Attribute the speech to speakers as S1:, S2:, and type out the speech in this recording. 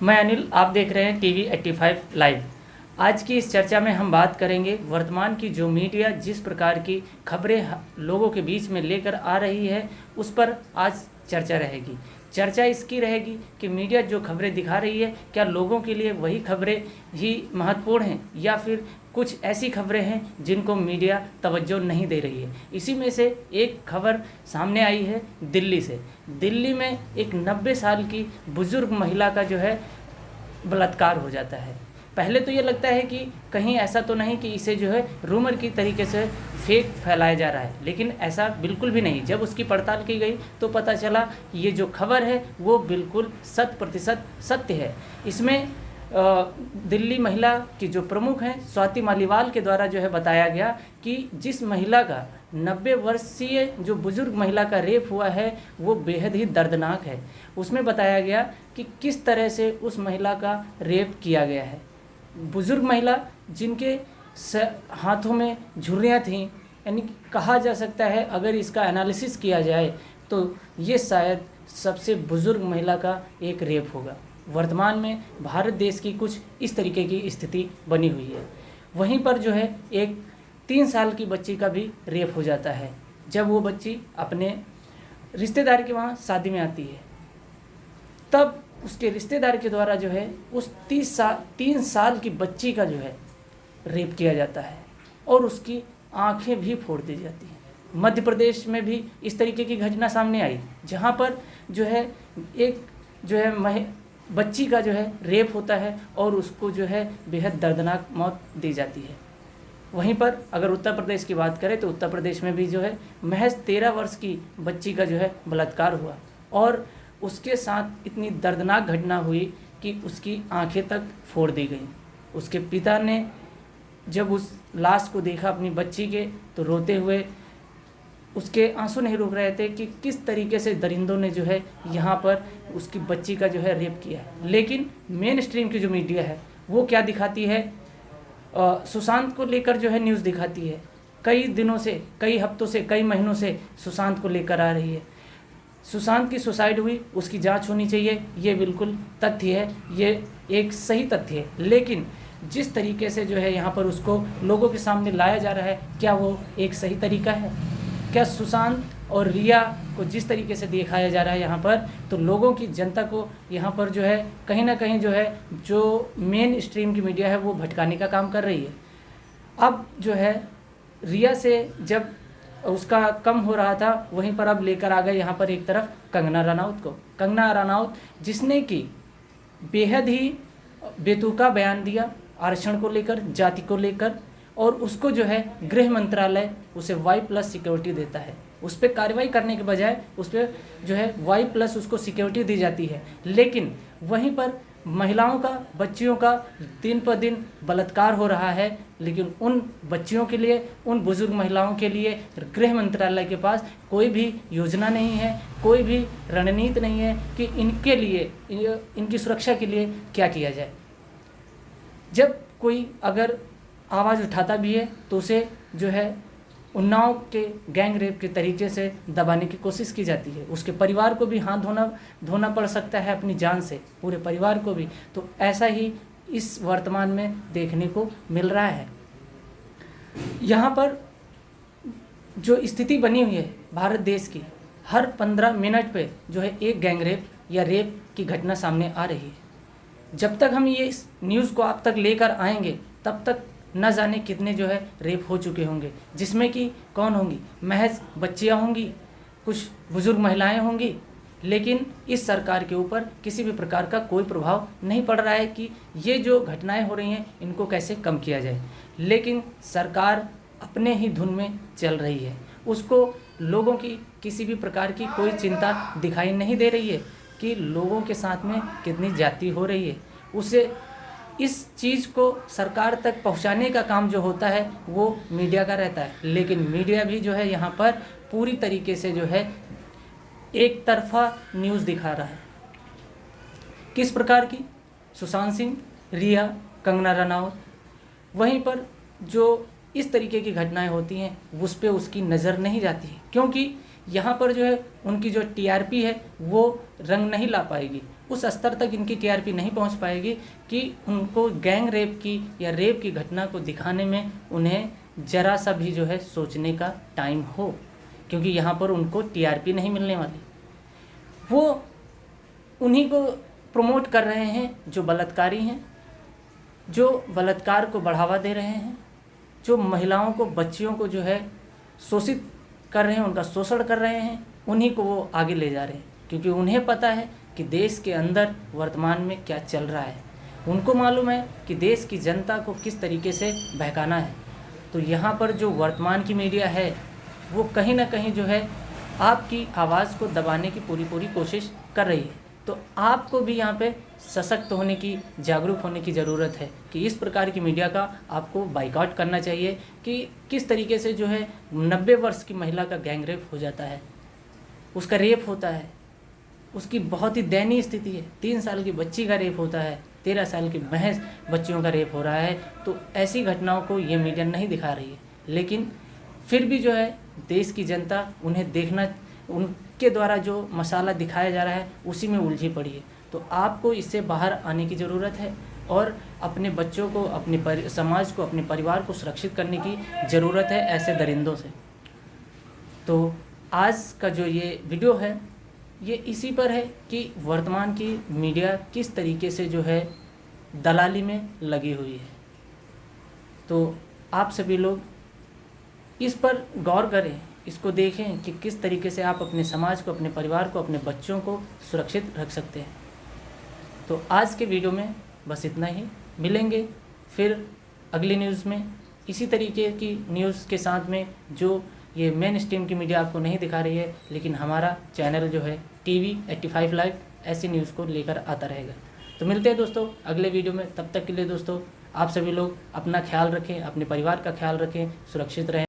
S1: मैं अनिल, आप देख रहे हैं टीवी 85 लाइव। आज की इस चर्चा में हम बात करेंगे वर्तमान की जो मीडिया जिस प्रकार की खबरें लोगों के बीच में लेकर आ रही है उस पर आज चर्चा रहेगी। चर्चा इसकी रहेगी कि मीडिया जो खबरें दिखा रही है क्या लोगों के लिए वही खबरें ही महत्वपूर्ण हैं या फिर कुछ ऐसी खबरें हैं जिनको मीडिया तवज्जो नहीं दे रही है। इसी में से एक खबर सामने आई है दिल्ली से। दिल्ली में एक 90 साल की बुज़ुर्ग महिला का जो है बलात्कार हो जाता है। पहले तो ये लगता है कि कहीं ऐसा तो नहीं कि इसे जो है रूमर की तरीके से फेक फैलाया जा रहा है, लेकिन ऐसा बिल्कुल भी नहीं। जब उसकी पड़ताल की गई तो पता चला ये जो खबर है वो बिल्कुल 100% सत्य है। इसमें दिल्ली महिला की जो प्रमुख हैं स्वाति मालीवाल के द्वारा जो है बताया गया कि जिस महिला का 90 वर्षीय जो बुज़ुर्ग महिला का रेप हुआ है वो बेहद ही दर्दनाक है। उसमें बताया गया कि किस तरह से उस महिला का रेप किया गया है। बुज़ुर्ग महिला जिनके हाथों में झुर्रियाँ थीं, यानी कहा जा सकता है अगर इसका एनालिसिस किया जाए तो ये शायद सबसे बुज़ुर्ग महिला का एक रेप होगा। वर्तमान में भारत देश की कुछ इस तरीके की स्थिति बनी हुई है। वहीं पर जो है एक 3 साल की बच्ची का भी रेप हो जाता है। जब वो बच्ची अपने रिश्तेदार के वहाँ शादी में आती है तब उसके रिश्तेदार के द्वारा जो है उस 3 साल की बच्ची का जो है रेप किया जाता है और उसकी आंखें भी फोड़ दी जाती हैं। मध्य प्रदेश में भी इस तरीके की घटना सामने आई जहाँ पर जो है एक जो है बच्ची का जो है रेप होता है और उसको जो है बेहद दर्दनाक मौत दी जाती है। वहीं पर अगर उत्तर प्रदेश की बात करें तो उत्तर प्रदेश में भी जो है महज 13 वर्ष की बच्ची का जो है बलात्कार हुआ और उसके साथ इतनी दर्दनाक घटना हुई कि उसकी आंखें तक फोड़ दी गई। उसके पिता ने जब उस लाश को देखा अपनी बच्ची के तो रोते हुए उसके आंसू नहीं रुक रहे थे कि किस तरीके से दरिंदों ने जो है यहाँ पर उसकी बच्ची का जो है रेप किया है। लेकिन मेन स्ट्रीम की जो मीडिया है वो क्या दिखाती है, सुशांत को लेकर जो है न्यूज़ दिखाती है। कई दिनों से, कई हफ्तों से, कई महीनों से सुशांत को लेकर आ रही है। सुशांत की सुसाइड हुई, उसकी जांच होनी चाहिए, ये बिल्कुल तथ्य है, ये एक सही तथ्य है। लेकिन जिस तरीके से जो है यहाँ पर उसको लोगों के सामने लाया जा रहा है क्या वो एक सही तरीका है? क्या सुशांत और रिया को जिस तरीके से दिखाया जा रहा है यहाँ पर, तो लोगों की, जनता को यहाँ पर जो है कहीं ना कहीं जो है जो मेन स्ट्रीम की मीडिया है वो भटकाने का काम कर रही है। अब जो है रिया से जब उसका कम हो रहा था वहीं पर अब लेकर आ गए यहाँ पर एक तरफ कंगना रनौत को। कंगना रनौत जिसने कि बेहद ही बेतुका बयान दिया आरक्षण को लेकर, जाति को लेकर, और उसको जो है गृह मंत्रालय उसे Y+ सिक्योरिटी देता है। उस पर कार्रवाई करने के बजाय उस पर जो है Y+ उसको सिक्योरिटी दी जाती है। लेकिन वहीं पर महिलाओं का, बच्चियों का दिन पर दिन बलात्कार हो रहा है, लेकिन उन बच्चियों के लिए, उन बुजुर्ग महिलाओं के लिए गृह मंत्रालय के पास कोई भी योजना नहीं है, कोई भी रणनीति नहीं है कि इनके लिए, इनकी सुरक्षा के लिए क्या किया जाए। जब कोई अगर आवाज़ उठाता भी है तो उसे जो है उन्नाव के गैंग रेप के तरीके से दबाने की कोशिश की जाती है। उसके परिवार को भी हाथ धोना पड़ सकता है अपनी जान से, पूरे परिवार को भी। तो ऐसा ही इस वर्तमान में देखने को मिल रहा है। यहाँ पर जो स्थिति बनी हुई है भारत देश की, हर 15 मिनट पे जो है एक गैंग रेप या रेप की घटना सामने आ रही है। जब तक हम ये इस न्यूज़ को आप तक लेकर आएंगे तब तक न जाने कितने जो है रेप हो चुके होंगे, जिसमें कि कौन होंगी, महज बच्चियां होंगी, कुछ बुजुर्ग महिलाएं होंगी। लेकिन इस सरकार के ऊपर किसी भी प्रकार का कोई प्रभाव नहीं पड़ रहा है कि ये जो घटनाएं हो रही हैं इनको कैसे कम किया जाए। लेकिन सरकार अपने ही धुन में चल रही है, उसको लोगों की किसी भी प्रकार की कोई चिंता दिखाई नहीं दे रही है कि लोगों के साथ में कितनी ज्यादती हो रही है। उसे इस चीज़ को सरकार तक पहुंचाने का काम जो होता है वो मीडिया का रहता है। लेकिन मीडिया भी जो है यहाँ पर पूरी तरीके से जो है एक तरफा न्यूज़ दिखा रहा है। किस प्रकार की? सुशांत सिंह, रिया, कंगना रनौत, वहीं पर जो इस तरीके की घटनाएं होती हैं उस पर उसकी नज़र नहीं जाती है, क्योंकि यहाँ पर जो है उनकी जो टीआरपी है वो रंग नहीं ला पाएगी, उस स्तर तक इनकी टीआरपी नहीं पहुँच पाएगी कि उनको गैंग रेप की या रेप की घटना को दिखाने में उन्हें ज़रा सा भी जो है सोचने का टाइम हो, क्योंकि यहाँ पर उनको टीआरपी नहीं मिलने वाली। वो उन्हीं को प्रमोट कर रहे हैं जो बलात्कारी हैं, जो बलात्कार को बढ़ावा दे रहे हैं, जो महिलाओं को, बच्चियों को जो है शोषित कर रहे हैं, उनका शोषण कर रहे हैं, उन्हीं को वो आगे ले जा रहे हैं, क्योंकि उन्हें पता है कि देश के अंदर वर्तमान में क्या चल रहा है। उनको मालूम है कि देश की जनता को किस तरीके से बहकाना है। तो यहाँ पर जो वर्तमान की मीडिया है वो कहीं ना कहीं जो है आपकी आवाज़ को दबाने की पूरी कोशिश कर रही है। तो आपको भी यहाँ पे सशक्त होने की, जागरूक होने की ज़रूरत है कि इस प्रकार की मीडिया का आपको बाइकआउट करना चाहिए कि किस तरीके से जो है 90 वर्ष की महिला का गैंग रेप हो जाता है, उसका रेप होता है, उसकी बहुत ही दयनीय स्थिति है, 3 साल की बच्ची का रेप होता है, 13 साल की महज बच्चियों का रेप हो रहा है। तो ऐसी घटनाओं को ये मीडिया नहीं दिखा रही है, लेकिन फिर भी जो है देश की जनता उन्हें देखना, उनके द्वारा जो मसाला दिखाया जा रहा है उसी में उलझी पड़ी है। तो आपको इससे बाहर आने की ज़रूरत है और अपने बच्चों को, अपने समाज को, अपने परिवार को सुरक्षित करने की ज़रूरत है ऐसे दरिंदों से। तो आज का जो ये वीडियो है ये इसी पर है कि वर्तमान की मीडिया किस तरीके से जो है दलाली में लगी हुई है। तो आप सभी लोग इस पर गौर करें, इसको देखें कि किस तरीके से आप अपने समाज को, अपने परिवार को, अपने बच्चों को सुरक्षित रख सकते हैं। तो आज के वीडियो में बस इतना ही। मिलेंगे फिर अगली न्यूज़ में इसी तरीके की न्यूज़ के साथ में जो ये मेन स्ट्रीम की मीडिया आपको नहीं दिखा रही है, लेकिन हमारा चैनल जो है TV 85 लाइव ऐसी न्यूज़ को लेकर आता रहेगा। तो मिलते हैं दोस्तों अगले वीडियो में। तब तक के लिए दोस्तों आप सभी लोग अपना ख्याल रखें, अपने परिवार का ख्याल रखें, सुरक्षित रहें।